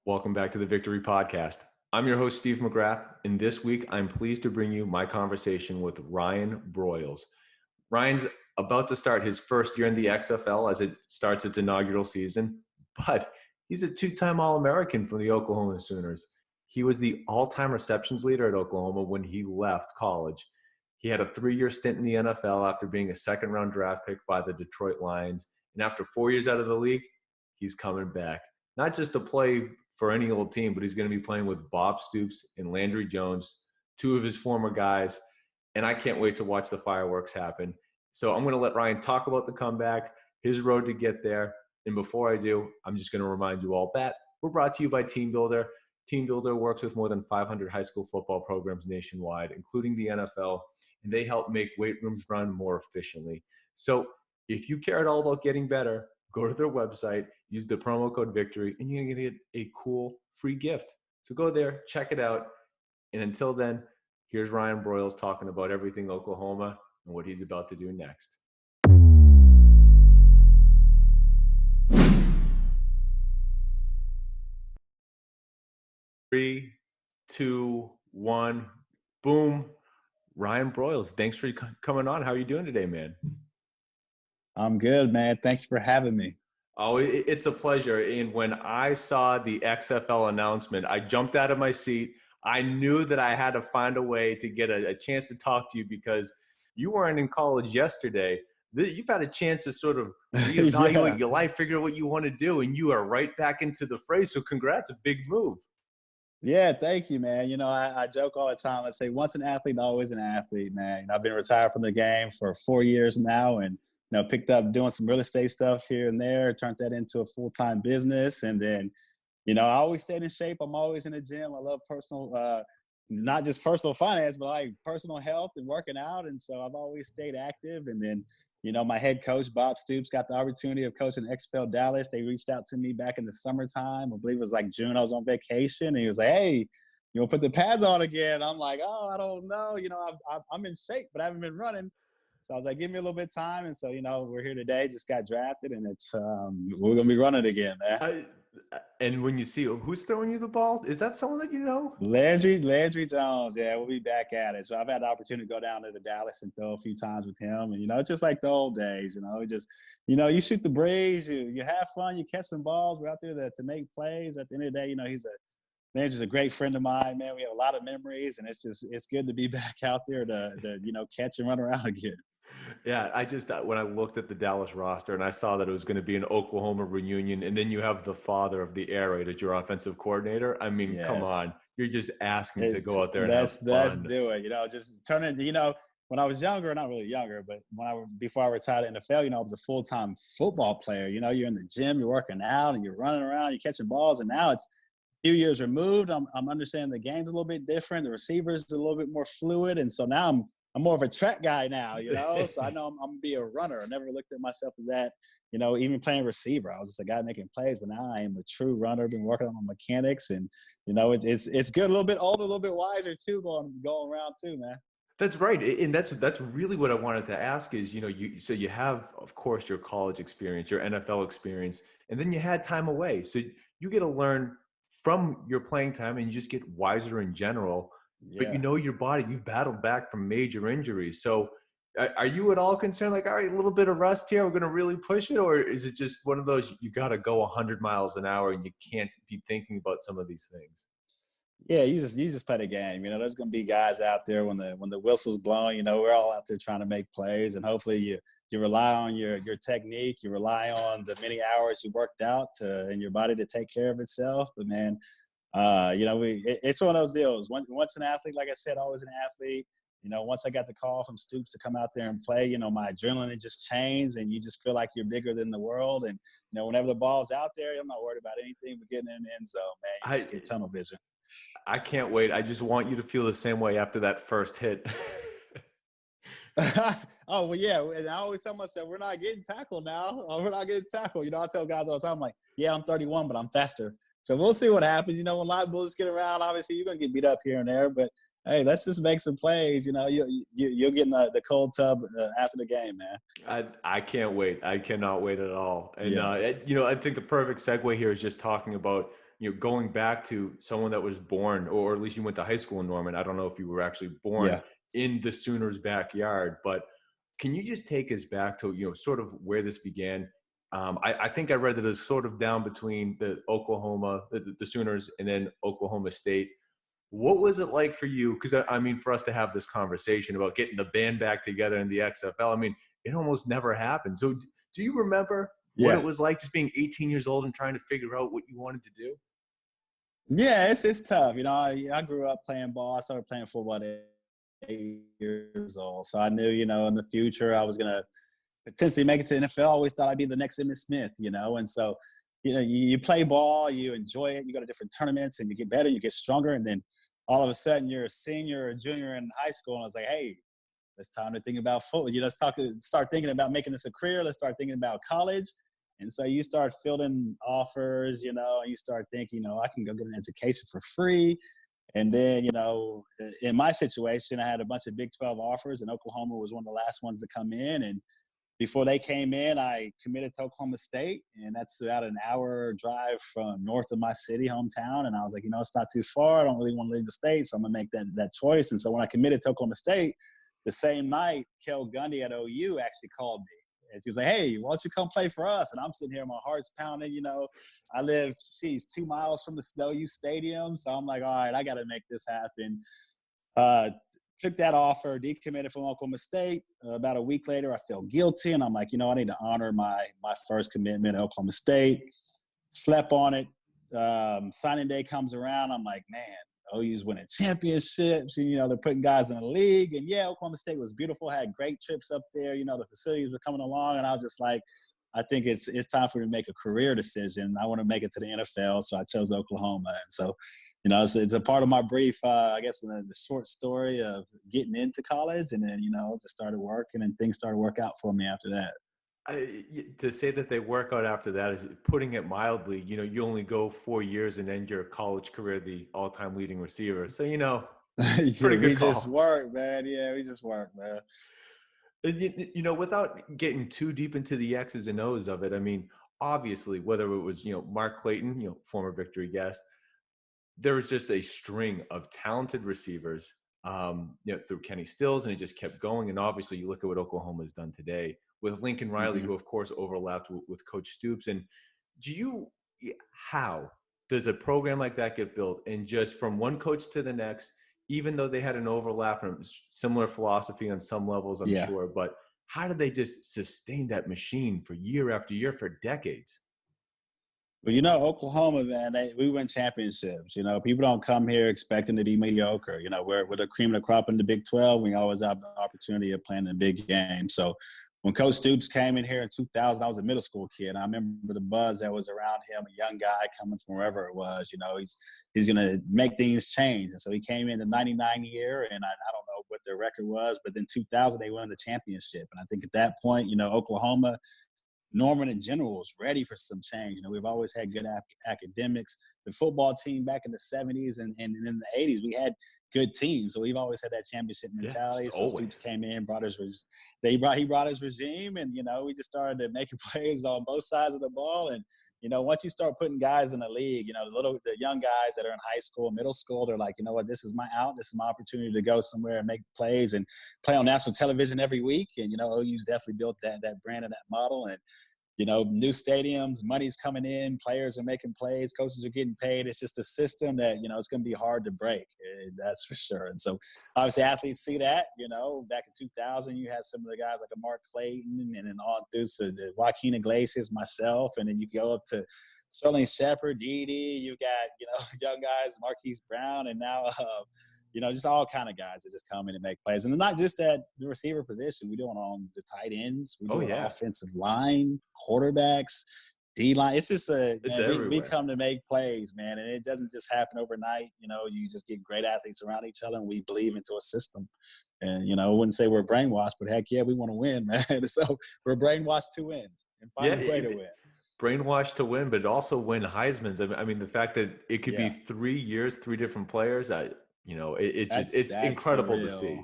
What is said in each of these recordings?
Welcome back to the Victory Podcast. I'm your host, Steve McGrath, and this week I'm pleased to bring you my conversation with Ryan Broyles. Ryan's about to start his first year in the XFL as it starts its inaugural season, but he's a two-time All-American for the Oklahoma Sooners. He was the all-time receptions leader at Oklahoma when he left college. He had a 3-year stint in the NFL after being a second-round draft pick by the Detroit Lions, and after 4 years out of the league, he's coming back. Not just to play for any old team, but he's going to be playing with Bob Stoops and Landry Jones, two of his former guys, and I can't wait to watch the fireworks happen. So I'm going to let Ryan talk about the comeback, his road to get there, and before I do, I'm just going to remind you all that we're brought to you by Team Builder. Team Builder works with more than 500 high school football programs nationwide, including the NFL, and they help make weight rooms run more efficiently. So if you care at all about getting better, go to their website, use the promo code VICTORY, and you're going to get a cool free gift. So go there, check it out. And until then, here's Ryan Broyles talking about everything Oklahoma and what he's about to do next. 3, 2, 1, boom. Ryan Broyles, thanks for coming on. How are you doing today, man? I'm good, man. Thank you for having me. Oh, it's a pleasure. And when I saw the XFL announcement, I jumped out of my seat. I knew that I had to find a way to get a chance to talk to you because you weren't in college yesterday. You've had a chance to sort of reevaluate your life, figure out what you want to do, and you are right back into the fray. So congrats, a big move. Yeah, thank you, man. You know, I joke all the time. I say once an athlete, always an athlete, man. You know, I've been retired from the game for 4 years now and, you know, picked up doing some real estate stuff here and there, turned that into a full-time business. And then, you know, I always stayed in shape. I'm always in the gym. I love personal, not just personal finance, but like personal health and working out. And so I've always stayed active. And then, you know, my head coach, Bob Stoops, got the opportunity of coaching XFL Dallas. They reached out to me back in the summertime. I believe it was like June. I was on vacation. And he was like, hey, you want to put the pads on again? I'm like, oh, I don't know. You know, I'm in shape, but I haven't been running. So I was like, give me a little bit of time. And so, you know, we're here today, just got drafted, and it's we're going to be running again, man. And when you see who's throwing you the ball, is that someone that you know? Landry Jones. Yeah, we'll be back at it. So I've had the opportunity to go down to the Dallas and throw a few times with him. And, you know, it's just like the old days, you know, just, you know, you shoot the breeze, you have fun, you catch some balls. We're out there to make plays. At the end of the day, you know, Landry's a great friend of mine, man. We have a lot of memories, and it's good to be back out there to you know, catch and run around again. Yeah, I just when I looked at the Dallas roster and I saw that it was going to be an Oklahoma reunion, and then you have the father of the air raid as your offensive coordinator. I mean, Yes. Come on, you're just asking to go out there and have fun. Let's do it. You know, just turn it. You know, when I was younger, not really younger, but before I retired in the NFL, you know, I was a full-time football player. You know, you're in the gym, you're working out, and you're running around, you're catching balls, and now it's a few years removed. I'm understanding the game's a little bit different. The receivers are a little bit more fluid, and so now I'm more of a track guy now, you know, so I know I'm going to be a runner. I never looked at myself as that, you know, even playing receiver. I was just a guy making plays, but now I am a true runner. I've been working on my mechanics, and, you know, it's good, a little bit older, a little bit wiser too, going around too, man. That's right. And that's really what I wanted to ask is, you know, you have, of course, your college experience, your NFL experience, and then you had time away. So you get to learn from your playing time and you just get wiser in general. Yeah. But you know your body, you've battled back from major injuries. So are you at all concerned, like, all right, a little bit of rust here, we're going to really push it? Or is it just one of those, you got to go 100 miles an hour and you can't be thinking about some of these things? Yeah, you just play the game. You know, there's going to be guys out there when the whistle's blowing. You know, we're all out there trying to make plays, and hopefully you rely on your technique. You rely on the many hours you worked out in your body to take care of itself. But man, you know, it's one of those deals. Once an athlete, like I said, always an athlete. You know, once I got the call from Stoops to come out there and play, you know, my adrenaline, it just changed, and you just feel like you're bigger than the world. And, you know, whenever the ball's out there, I'm not worried about anything but getting in the end zone, man. You just get tunnel vision. I can't wait. I just want you to feel the same way after that first hit. Oh, well, yeah. And I always tell myself, we're not getting tackled now. We're not getting tackled. You know, I tell guys all the time, like, yeah, I'm 31, but I'm faster. So we'll see what happens. You know, when live bullets get around, obviously you're going to get beat up here and there. But, hey, let's just make some plays. You know, you'll get in the cold tub after the game, man. I can't wait. I cannot wait at all. And, Yeah. you know, I think the perfect segue here is just talking about, going back to someone that was born, or at least you went to high school in Norman. I don't know if you were actually born Yeah. in the Sooners' backyard, but can you just take us back to, sort of where this began? I think I read that it was sort of down between the Sooners, and then Oklahoma State. What was it like for you? Because I mean, for us to have this conversation about getting the band back together in the XFL, I mean, it almost never happened. So do you remember what it Yeah. was like just being 18 years old and trying to figure out what you wanted to do? Yeah, it's tough. I grew up playing ball. I started playing football at 8 years old. So I knew, in the future I was going to potentially make it to the NFL. I always thought I'd be the next Emmitt Smith, And so, you play ball, you enjoy it, you go to different tournaments and you get better, you get stronger. And then all of a sudden you're a senior or junior in high school. And I was like, hey, it's time to think about football. Let's start thinking about making this a career. Let's start thinking about college. And so you start fielding offers, and you start thinking, I can go get an education for free. And then, in my situation, I had a bunch of Big 12 offers, and Oklahoma was one of the last ones to come in. And before they came in, I committed to Oklahoma State, and that's about an hour drive from north of my city, hometown. And I was like, it's not too far. I don't really want to leave the state, so I'm going to make that choice. And so when I committed to Oklahoma State, the same night, Kel Gundy at OU actually called me. And she was like, hey, why don't you come play for us? And I'm sitting here, my heart's pounding, I live, 2 miles from the OU stadium. So I'm like, all right, I got to make this happen. Took that offer, decommitted from Oklahoma State. About a week later, I felt guilty. And I'm like, I need to honor my first commitment at Oklahoma State. Slept on it. Signing day comes around. I'm like, man, OU's winning championships, and, they're putting guys in the league. And yeah, Oklahoma State was beautiful, had great trips up there. The facilities were coming along, and I was just like, I think it's time for me to make a career decision. I want to make it to the NFL, so I chose Oklahoma. And so, it's a part of my brief, I guess, in the short story of getting into college, and then, just started working, and things started to work out for me after that. To say that they work out after that is putting it mildly. You only go 4 years and end your college career the all-time leading receiver. So, pretty good We call. just work, man. Yeah, we just work, man. Without getting too deep into the X's and O's of it, I mean, obviously, whether it was, Mark Clayton, former Victory guest, there was just a string of talented receivers, through Kenny Stills, and it just kept going. And obviously, you look at what Oklahoma has done today with Lincoln Riley, who of course overlapped with Coach Stoops. And how does a program like that get built? And just from one coach to the next, even though they had an overlap and similar philosophy on some levels, I'm sure, but how did they just sustain that machine for year after year for decades? Well, Oklahoma, man, we win championships. People don't come here expecting to be mediocre. We're the cream of the crop in the Big 12. We always have the opportunity of playing in big games. So when Coach Stoops came in here in 2000, I was a middle school kid. I remember the buzz that was around him, a young guy coming from wherever it was. He's going to make things change. And so he came in the 99 year, and I don't know what their record was, but then 2000, they won the championship. And I think at that point, Oklahoma – Norman in general was ready for some change. We've always had good academics. The football team back in the 70s and in the 80s, we had good teams. So we've always had that championship mentality. So Stoops came in, he brought his regime, and, we just started making plays on both sides of the ball. And, once you start putting guys in the league, the young guys that are in high school, middle school, they're like, what, this is my out. This is my opportunity to go somewhere and make plays and play on national television every week. And, OU's definitely built that brand and that model. And, new stadiums, money's coming in, players are making plays, coaches are getting paid. It's just a system that, it's going to be hard to break. That's for sure. And so obviously athletes see that, back in 2000, you had some of the guys like a Mark Clayton, and then on through to the Joaquin Iglesias, myself. And then you go up to Sterling Shepard, Dede, you've got, young guys, Marquise Brown, and now, just all kind of guys that just come in and make plays. And not just at the receiver position. We do it on the tight ends. We do it on offensive line, quarterbacks, D-line. It's just we come to make plays, man. And it doesn't just happen overnight. You just get great athletes around each other, and we believe into a system. And, I wouldn't say we're brainwashed, but heck yeah, we want to win, man. So we're brainwashed to win and find a way to win. Brainwashed to win, but also win Heisman's. I mean, the fact that it could be 3 years, 3 different players, it's incredible surreal to see.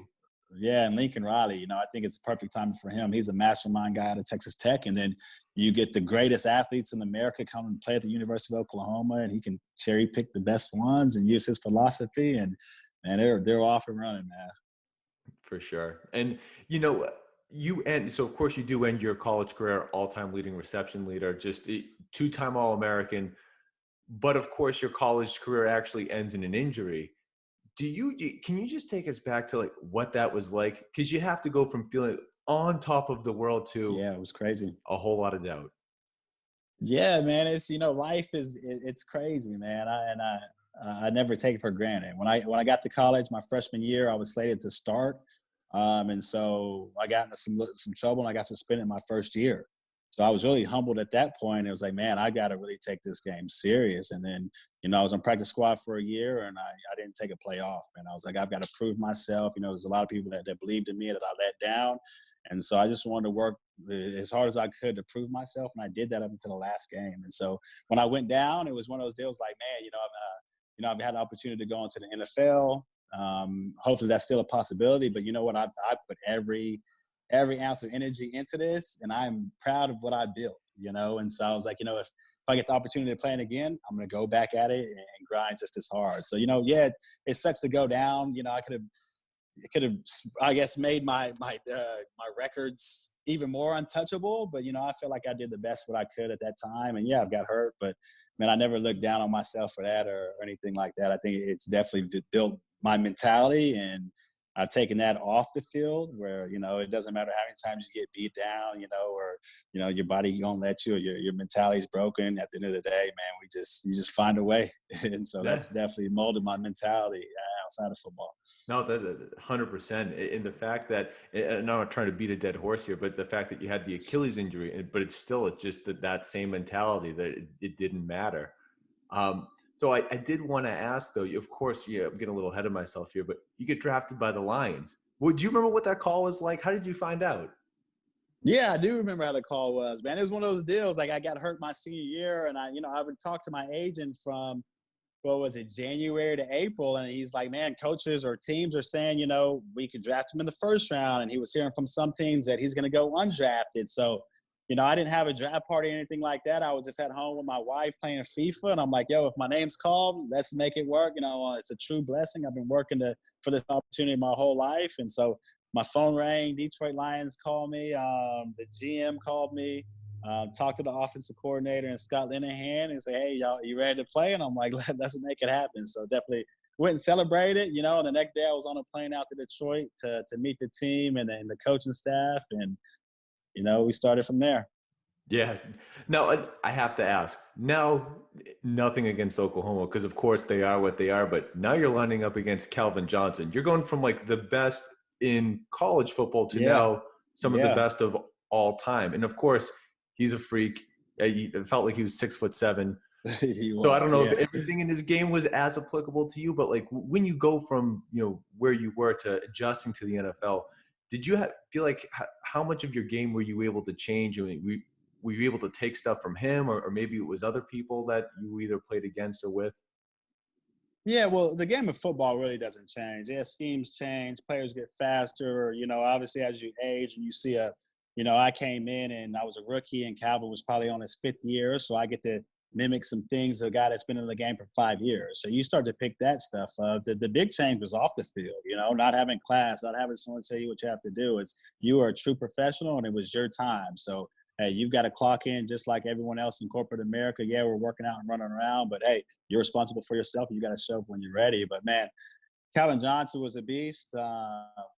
Yeah, and Lincoln Riley, I think it's a perfect time for him. He's a mastermind guy out of Texas Tech, and then you get the greatest athletes in America come and play at the University of Oklahoma, and he can cherry pick the best ones and use his philosophy, and they're off and running, man. For sure. And, you end, so of course you do end your college career all-time leading reception leader, just a two-time All-American. But of course your college career actually ends in an injury. Can you just take us back to like what that was like? Because you have to go from feeling on top of the world to Yeah, it was crazy. a whole lot of doubt. Yeah, man, it's life it's crazy, man. I never take it for granted. When I got to college, my freshman year, I was slated to start, and so I got into some trouble, and I got suspended my first year. So I was really humbled at that point. It was like, man, I got to really take this game serious. And then, I was on practice squad for a year, and I didn't take a play off. Man, I was like, I've got to prove myself. There's a lot of people that believed in me that I let down. And so I just wanted to work as hard as I could to prove myself, and I did that up until the last game. And so when I went down, it was one of those deals like, man, I've had the opportunity to go into the NFL. Hopefully that's still a possibility, but you know what? I put every ounce of energy into this, and I'm proud of what I built, And so I was like, if I get the opportunity to play it again, I'm going to go back at it and grind just as hard. So, yeah, it sucks to go down. I could have, I guess, made my records even more untouchable. But, I feel like I did the best what I could at that time. And, yeah, I've got hurt. But, man, I never looked down on myself for that or anything like that. I think it's definitely built my mentality, and I've taken that off the field where, it doesn't matter how many times you get beat down, or, your body won't let you, or your mentality is broken. At the end of the day, man, you just find a way. And so that's definitely molded my mentality outside of football. No, that 100%. In the fact that, and I'm not trying to beat a dead horse here, but the fact that you had the Achilles injury, but it's just that same mentality that it didn't matter. So I did want to ask, though, of course, I'm getting a little ahead of myself here, but you get drafted by the Lions. Well, do you remember what that call was like? How did you find out? Yeah, I do remember how the call was, man. It was one of those deals. Like, I got hurt my senior year, and I would talk to my agent from, what was it, January to April, and he's like, man, coaches or teams are saying, we could draft him in the first round, and he was hearing from some teams that he's going to go undrafted. So, I didn't have a draft party or anything like that. I was just at home with my wife playing FIFA, and I'm like, yo, if my name's called, let's make it work. It's a true blessing. I've been working for this opportunity my whole life, and so my phone rang. Detroit Lions called me. The GM called me. Talked to the offensive coordinator and Scott Linehan and say, hey, y'all, you ready to play? And I'm like, let's make it happen. So definitely went and celebrated, and the next day I was on a plane out to Detroit to meet the team and the coaching staff. And, we started from there. Yeah. Now, I have to ask, now, nothing against Oklahoma, because of course they are what they are, but now you're lining up against Calvin Johnson. You're going from like the best in college football to now some of the best of all time. And of course, he's a freak. It felt like he was 6'7". So I don't know if everything in his game was as applicable to you, but like when you go from, where you were to adjusting to the NFL, did you feel like how much of your game were you able to change? I mean, were you able to take stuff from him, or maybe it was other people that you either played against or with? Yeah, well, the game of football really doesn't change. Yeah, schemes change, players get faster. Obviously as you age and you see I came in and I was a rookie, and Calvin was probably on his 5th year, so I get to mimic some things of a guy that's been in the game for 5 years. So you start to pick that stuff up. The big change was off the field, not having class, not having someone tell you what you have to do. It's you are a true professional, and it was your time. So, hey, you've got to clock in just like everyone else in corporate America. Yeah, we're working out and running around, but hey, you're responsible for yourself. You got to show up when you're ready. But man, Calvin Johnson was a beast.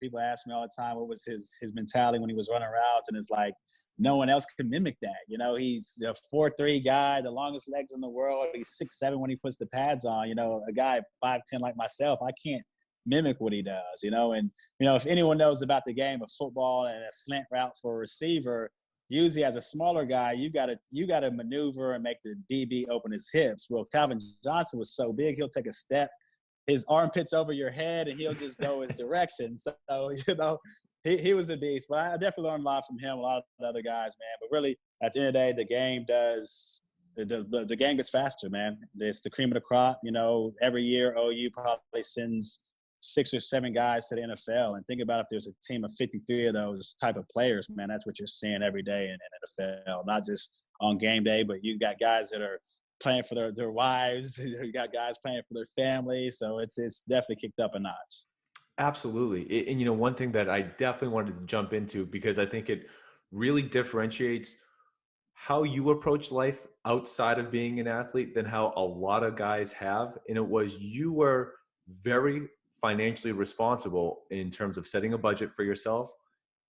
People ask me all the time what was his mentality when he was running routes, and it's like no one else can mimic that. He's a 4'3" guy, the longest legs in the world. He's 6'7" when he puts the pads on. A guy 5'10" like myself, I can't mimic what he does. And if anyone knows about the game of football and a slant route for a receiver, usually as a smaller guy, you got to maneuver and make the DB open his hips. Well, Calvin Johnson was so big, he'll take a step, his armpits over your head, and he'll just go his direction. So, he was a beast. But I definitely learned a lot from him, a lot of the other guys, man. But really, at the end of the day, the game gets faster, man. It's the cream of the crop. Every year OU probably sends 6 or 7 guys to the NFL. And think about if there's a team of 53 of those type of players, man, that's what you're seeing every day in NFL, not just on game day, but you got guys that are playing for their wives. You got guys playing for their families. So it's definitely kicked up a notch. Absolutely. And, one thing that I definitely wanted to jump into, because I think it really differentiates how you approach life outside of being an athlete than how a lot of guys have. And it was, you were very financially responsible in terms of setting a budget for yourself,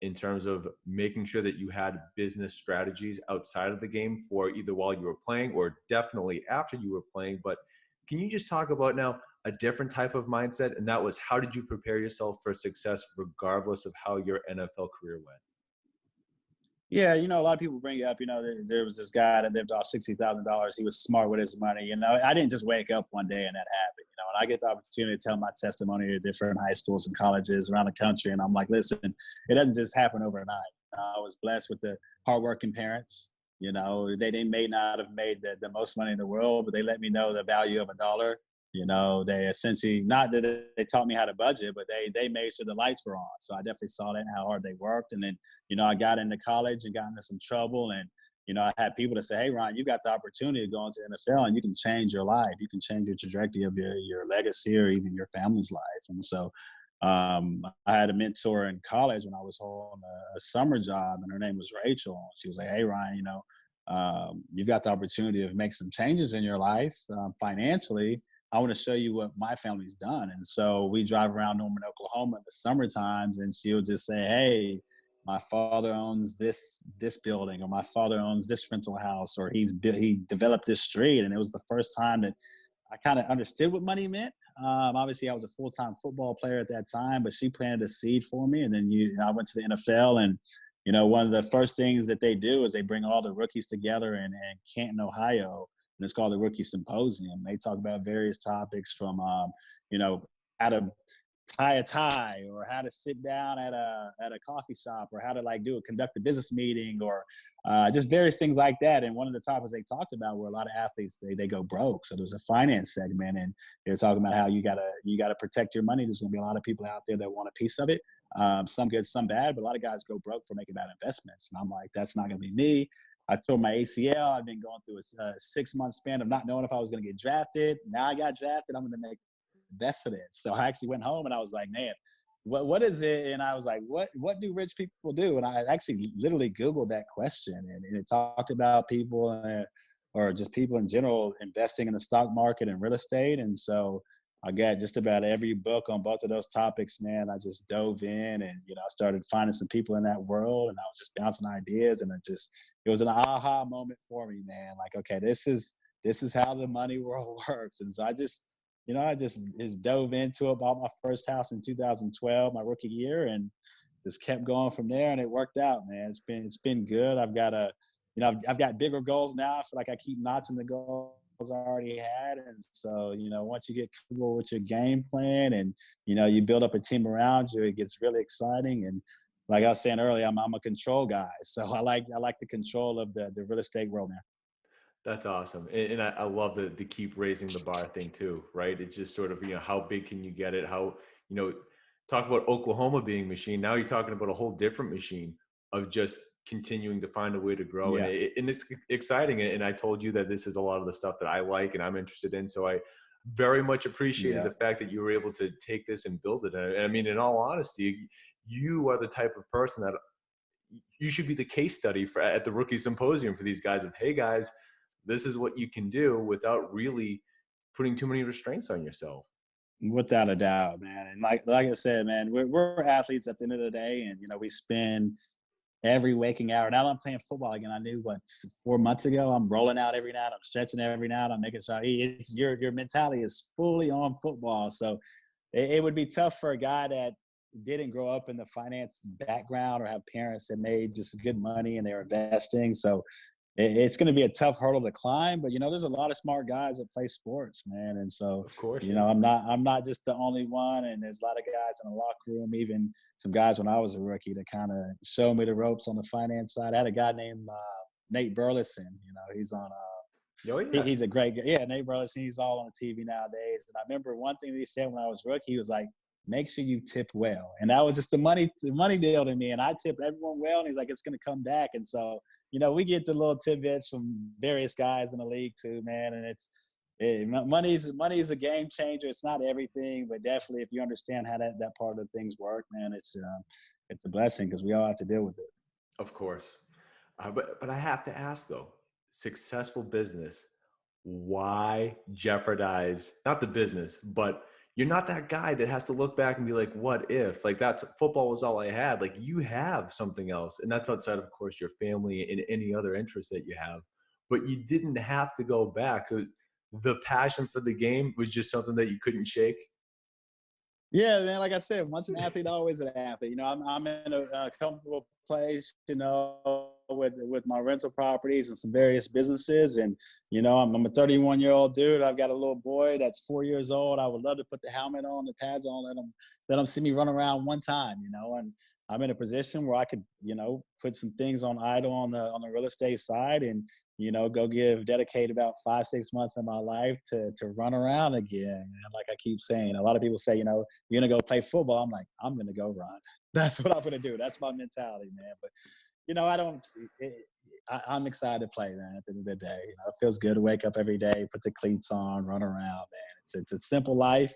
in terms of making sure that you had business strategies outside of the game for either while you were playing or definitely after you were playing. But can you just talk about now a different type of mindset? And that was, how did you prepare yourself for success regardless of how your NFL career went? Yeah, a lot of people bring up, there was this guy that lived off $60,000. He was smart with his money. I didn't just wake up one day and that happened. And I get the opportunity to tell my testimony to different high schools and colleges around the country. And I'm like, listen, it doesn't just happen overnight. I was blessed with the hardworking parents. They may not have made the most money in the world, but they let me know the value of a dollar. They essentially, not that they taught me how to budget, but they made sure the lights were on. So I definitely saw that and how hard they worked. And then, I got into college and got into some trouble. And, I had people to say, hey, Ryan, you got the opportunity to go into the NFL and you can change your life. You can change the trajectory of your legacy or even your family's life. And so I had a mentor in college when I was on a summer job, and her name was Rachel. She was like, hey, Ryan, you've got the opportunity to make some changes in your life financially. I want to show you what my family's done. And so we drive around Norman, Oklahoma in the summer times, and she'll just say, hey, my father owns this building, or my father owns this rental house, or he developed this street. And it was the first time that I kind of understood what money meant. Obviously, I was a full-time football player at that time, but she planted a seed for me. And then I went to the NFL, and one of the first things that they do is they bring all the rookies together in Canton, Ohio, and it's called the Rookie Symposium. They talk about various topics from, how to tie a tie, or how to sit down at a coffee shop, or how to conduct a business meeting, or just various things like that. And one of the topics they talked about were a lot of athletes, they go broke. So there's a finance segment, and they're talking about how you gotta protect your money. There's gonna be a lot of people out there that want a piece of it. Some good, some bad, but a lot of guys go broke for making bad investments. And I'm like, that's not gonna be me. I tore my ACL. I've been going through a 6-month span of not knowing if I was going to get drafted. Now I got drafted. I'm going to make the best of it. So I actually went home and I was like, man, what is it? And I was like, what do rich people do? And I actually literally Googled that question, and it talked about people or just people in general investing in the stock market and real estate. And so I got just about every book on both of those topics, man. I just dove in, and, I started finding some people in that world, and I was just bouncing ideas, and it was an aha moment for me, man. Like, okay, this is how the money world works. And so I just dove into it, bought my first house in 2012, my rookie year, and just kept going from there. And it worked out, man. It's been good. I've got bigger goals now. I feel like I keep notching the goals I already had. And so, once you get comfortable with your game plan, and, you build up a team around you, it gets really exciting. And like I was saying earlier, I'm a control guy. So I like the control of the real estate world now. That's awesome. And I love the keep raising the bar thing too, right? It's just sort of, how big can you get it? How, talk about Oklahoma being machine. Now you're talking about a whole different machine of just continuing to find a way to grow. Yeah. And it's exciting. And I told you that this is a lot of the stuff that I like and I'm interested in. So I very much appreciated the fact that you were able to take this and build it. And I mean, in all honesty, you are the type of person that you should be the case study at the Rookie Symposium for these guys of, hey guys, this is what you can do without really putting too many restraints on yourself. Without a doubt, man. And like I said, man, we're athletes at the end of the day, and we spend every waking hour. Now I'm playing football again. I knew 4 months ago. I'm rolling out every night. I'm stretching every night. I'm making sure it's your mentality is fully on football. So it would be tough for a guy that didn't grow up in the finance background or have parents that made just good money and they're investing. So it's going to be a tough hurdle to climb, but there's a lot of smart guys that play sports, man. And so, of course, I'm not just the only one. And there's a lot of guys in the locker room, even some guys when I was a rookie, to kind of show me the ropes on the finance side. I had a guy named Nate Burleson. He's on. Oh, yeah. He's a great guy. Yeah, Nate Burleson. He's all on the TV nowadays. And I remember one thing that he said when I was rookie. He was like, make sure you tip well. And that was just the money deal to me. And I tip everyone well. And he's like, it's going to come back. And so, we get the little tidbits from various guys in the league too, man. And money's a game changer. It's not everything, but definitely if you understand how that part of things work, man, it's a blessing because we all have to deal with it. Of course. But I have to ask though, successful business, why jeopardize, not the business, but you're not that guy that has to look back and be like, what if? Like, that's football was all I had. Like, you have something else. And that's outside, of course, your family and any other interest that you have. But you didn't have to go back. So the passion for the game was just something that you couldn't shake. Yeah, man. Like I said, once an athlete, always an athlete. I'm in a comfortable place, with my rental properties and some various businesses. And, I'm a 31-year-old dude. I've got a little boy that's 4 years old. I would love to put the helmet on, the pads on, let him see me run around one time, and I'm in a position where I could, put some things on idle on the real estate side and, go dedicate about 5-6 months of my life to run around again. And like I keep saying, a lot of people say, you're going to go play football. I'm like, I'm going to go run. That's what I'm going to do. That's my mentality, man. But, I'm excited to play, man, at the end of the day. It feels good to wake up every day, put the cleats on, run around, man. It's a simple life.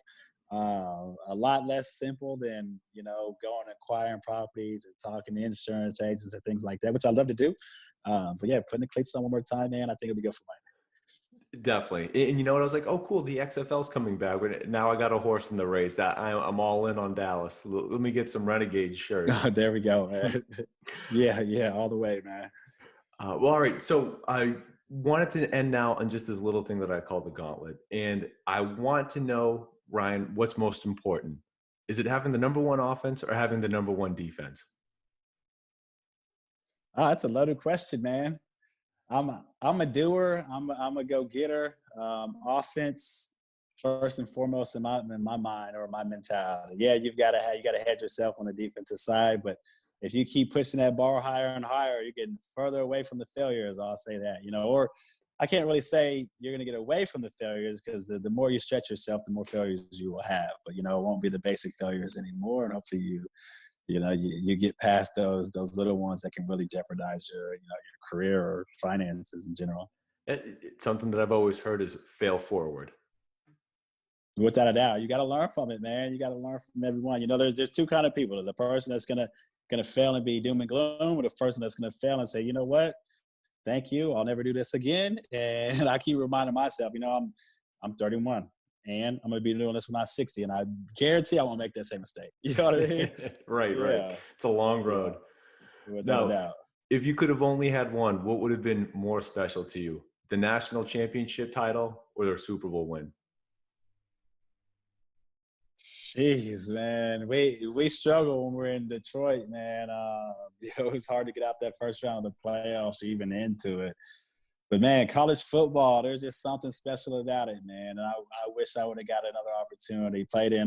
A lot less simple than, going and acquiring properties and talking to insurance agents and things like that, which I love to do. But yeah, putting the cleats on one more time, man, I think it'll be good for mine. Definitely. And I was like, oh, cool, the XFL's coming back. Now I got a horse in the race. That I'm all in on Dallas. Let me get some Renegade shirts. There we go, man. Yeah, all the way, man. Well, all right. So I wanted to end now on just this little thing that I call the Gauntlet. And I want to know, Ryan, what's most important? Is it having the number one offense or having the number one defense? That's a loaded question, man. I'm a doer. I'm a go-getter. Offense first and foremost in my mind or my mentality. Yeah, you got to hedge yourself on the defensive side, but if you keep pushing that bar higher and higher, you're getting further away from the failures. I'll say that, or I can't really say you're going to get away from the failures because the more you stretch yourself, the more failures you will have. But, it won't be the basic failures anymore. And hopefully you get past those little ones that can really jeopardize your career or finances in general. It's something that I've always heard is fail forward. Without a doubt, you got to learn from it, man. You got to learn from everyone. There's two kind of people. The person that's gonna fail and be doom and gloom, or the person that's gonna fail and say, you know what, thank you, I'll never do this again. And I keep reminding myself, I'm 31. And I'm going to be doing this when I'm 60, and I guarantee I won't make that same mistake. You know what I mean? Right. It's a long road. Without a doubt. If you could have only had one, what would have been more special to you? The national championship title or the Super Bowl win? Jeez, man. We struggle when we're in Detroit, man. It's hard to get out that first round of the playoffs or even into it. But, man, college football, there's just something special about it, man. And I wish I would have got another opportunity. Played in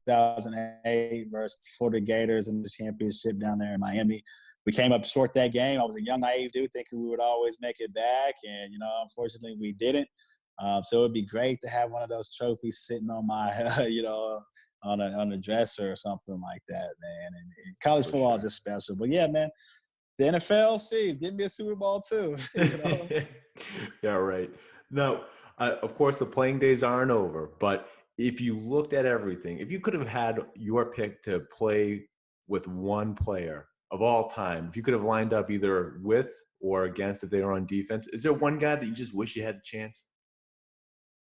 2008 versus Florida Gators in the championship down there in Miami. We came up short that game. I was a young, naive dude thinking we would always make it back. And, unfortunately we didn't. So it would be great to have one of those trophies sitting on my, on a dresser or something like that, man. And college football is just special. But, yeah, man. The NFL, give me a Super Bowl too. Yeah, right. Now, of course, the playing days aren't over, but if you looked at everything, if you could have had your pick to play with one player of all time, if you could have lined up either with or against if they were on defense, is there one guy that you just wish you had the chance?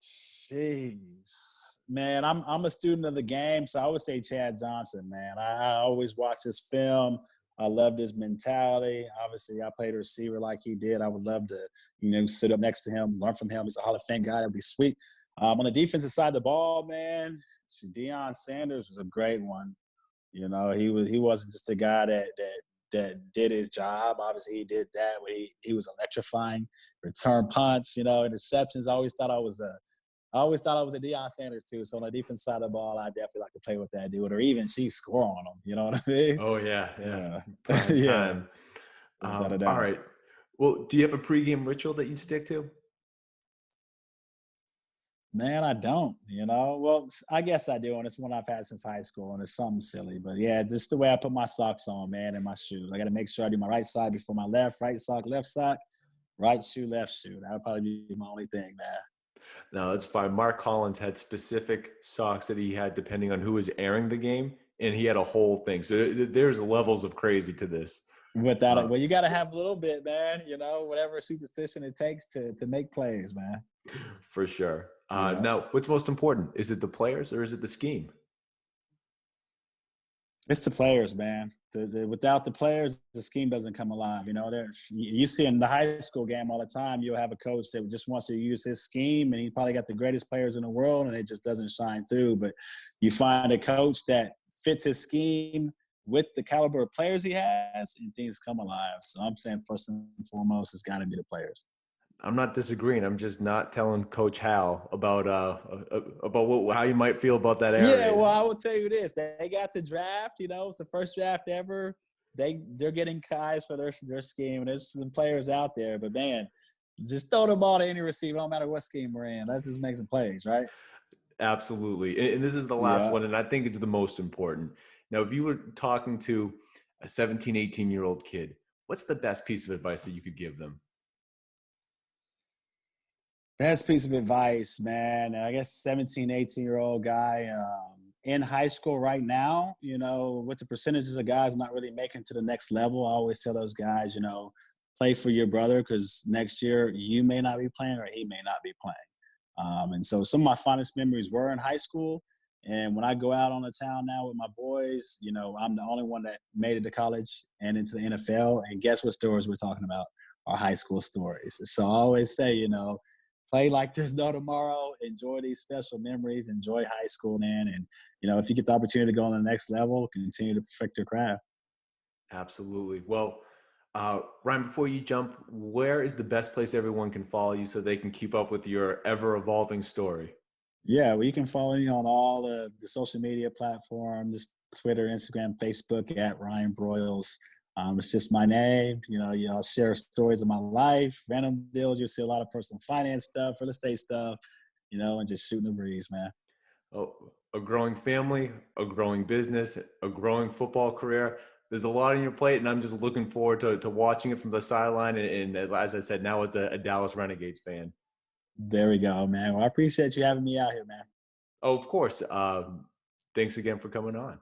Jeez, man, I'm a student of the game, so I would say Chad Johnson, man. I always watch his film. I loved his mentality. Obviously, I played a receiver like he did. I would love to, sit up next to him, learn from him. He's a Hall of Fame guy. That'd be sweet. On the defensive side of the ball, man, Deion Sanders was a great one. He wasn't just a guy that did his job. Obviously, he did that. He was electrifying. Return punts, interceptions. I always thought I was a Deion Sanders too. So on the defense side of the ball, I definitely like to play with that dude, or even score on him. You know what I mean? Oh yeah. Yeah. All right. Well, do you have a pregame ritual that you'd stick to? Man, I don't, Well, I guess I do, and it's one I've had since high school, and it's something silly. But yeah, just the way I put my socks on, man, and my shoes. I got to make sure I do my right side before my left, right sock, left sock, right shoe, left shoe. That would probably be my only thing, man. No, that's fine. Mark Collins had specific socks that he had depending on who was airing the game, and he had a whole thing. So there's levels of crazy to this. Without it, well, you got to have a little bit, man. Whatever superstition it takes to make plays, man. For sure. Yeah. Now, what's most important? Is it the players or is it the scheme? It's the players, man. Without the players, the scheme doesn't come alive. You see in the high school game all the time, you'll have a coach that just wants to use his scheme, and he probably got the greatest players in the world, and it just doesn't shine through. But you find a coach that fits his scheme with the caliber of players he has, and things come alive. So I'm saying first and foremost, it's got to be the players. I'm not disagreeing. I'm just not telling Coach Hal about how you might feel about that area. Yeah, well, I will tell you this: they got the draft. It's the first draft ever. They're getting guys for their scheme, and there's some players out there. But man, just throw the ball to any receiver, no matter what scheme we're in. Let's just make some plays, right? Absolutely. And this is the last one, and I think it's the most important. Now, if you were talking to a 17, 18-year-old kid, what's the best piece of advice that you could give them? Best piece of advice, man. I guess 17, 18-year-old guy in high school right now, with the percentages of guys not really making to the next level, I always tell those guys, play for your brother because next year you may not be playing or he may not be playing. And so some of my fondest memories were in high school. And when I go out on the town now with my boys, I'm the only one that made it to college and into the NFL. And guess what stories we're talking about? Our high school stories. So I always say, play like there's no tomorrow. Enjoy these special memories. Enjoy high school, man. And, if you get the opportunity to go on the next level, continue to perfect your craft. Absolutely. Well, Ryan, before you jump, where is the best place everyone can follow you so they can keep up with your ever-evolving story? Yeah, well, you can follow me on all the social media platforms, Twitter, Instagram, Facebook, at Ryan Broyles. It's just my name. I'll share stories of my life, random deals. You'll see a lot of personal finance stuff, real estate stuff, and just shooting the breeze, man. Oh, a growing family, a growing business, a growing football career. There's a lot on your plate, and I'm just looking forward to watching it from the sideline. And as I said, now as a Dallas Renegades fan. There we go, man. Well, I appreciate you having me out here, man. Oh, of course. Thanks again for coming on.